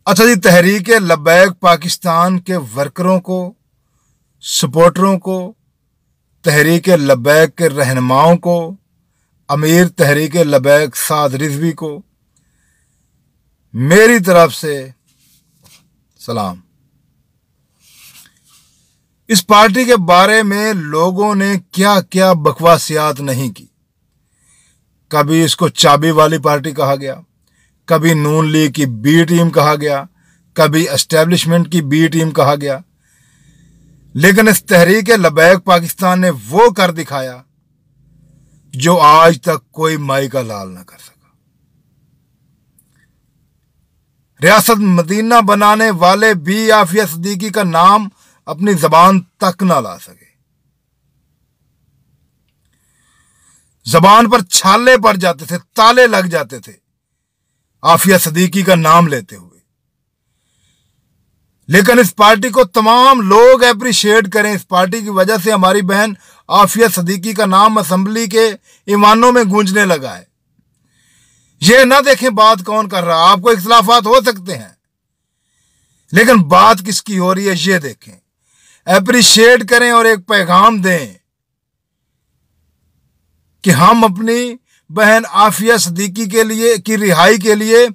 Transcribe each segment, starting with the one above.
अच्छा जी, तहरीक लब्बैक पाकिस्तान के वर्करों को, सपोर्टरों को, तहरीक लब्बैक के रहनुमाओं को, अमीर तहरीक लब्बैक साद रिजवी को मेरी तरफ से सलाम। इस पार्टी के बारे में लोगों ने क्या क्या बकवासियात नहीं की। कभी इसको चाबी वाली पार्टी कहा गया, कभी नून लीग की बी टीम कहा गया, कभी एस्टेब्लिशमेंट की बी टीम कहा गया, लेकिन इस तहरीक लब्बैक पाकिस्तान ने वो कर दिखाया जो आज तक कोई माई का लाल ना कर सका। रियासत मदीना बनाने वाले भी आफिया सिद्दीकी का नाम अपनी जबान तक ना ला सके। जबान पर छाले पड़ जाते थे, ताले लग जाते थे आफिया सिद्दीकी का नाम लेते हुए। लेकिन इस पार्टी को तमाम लोग अप्रिशिएट करें। इस पार्टी की वजह से हमारी बहन आफिया सिद्दीकी का नाम असेंबली के ईवानों में गूंजने लगा है। ये ना देखें बात कौन कर रहा। आपको इख्तिलाफात हो सकते हैं, लेकिन बात किसकी हो रही है ये देखें, अप्रिशिएट करें और एक पैगाम दें कि हम अपनी बहन आफिया सिद्दीकी के लिए की रिहाई के लिए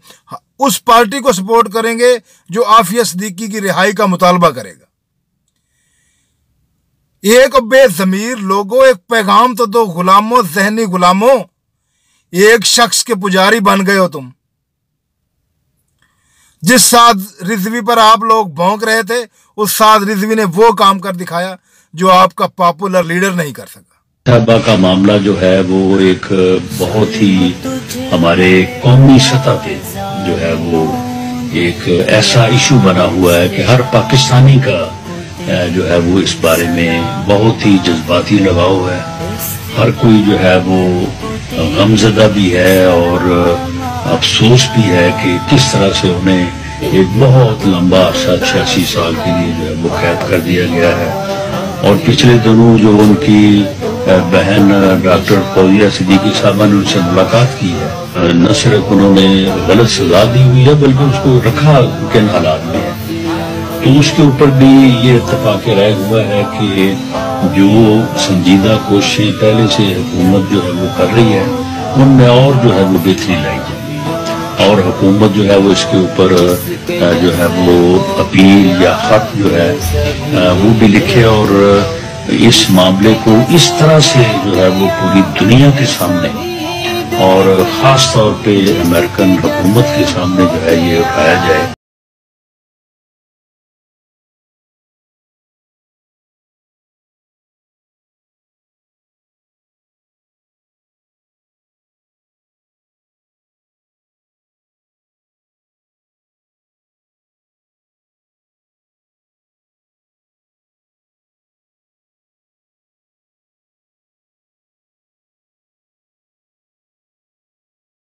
उस पार्टी को सपोर्ट करेंगे जो आफिया सिद्दीकी की रिहाई का मुतालबा करेगा। एक बेज़मीर लोगों, एक पैगाम तो दो गुलामों, ज़हनी गुलामों। एक शख्स के पुजारी बन गए हो तुम। जिस साद रिजवी पर आप लोग भौंक रहे थे, उस साद रिजवी ने वो काम कर दिखाया जो आपका पॉपुलर लीडर नहीं कर सका। तहबा का मामला जो है वो एक बहुत ही हमारे कौमी सतह पे जो है वो एक ऐसा इशू बना हुआ है कि हर पाकिस्तानी का जो है वो इस बारे में बहुत ही जज्बाती लगाव है। हर कोई जो है वो गमज़दा भी है और अफसोस भी है कि किस तरह से उन्हें एक बहुत लंबा अरसा 86 साल के लिए जो है वो कैद कर दिया गया है। और पिछले दिनों जो उनकी बहन डॉक्टर फौजिया सिद्दीकी साहबा ने उनसे मुलाकात की है, न सिर्फ उन्होंने गलत सजा दी हुई है बल्कि उसको रखा किन हालात में है, तो उसके ऊपर भी ये इत्तेफाक राय हुआ है कि जो संजीदा कोशिशें पहले से हुकूमत जो है वो कर रही है उनमें और जो है वो बेहतरी लाई जाए और हुकूमत जो है वो इसके ऊपर जो है वो अपील या खत जो है वो भी लिखे और इस मामले को इस तरह से जो है वो पूरी दुनिया के सामने और खास तौर पे अमेरिकन हुकूमत के सामने जो है ये उठाया जाए।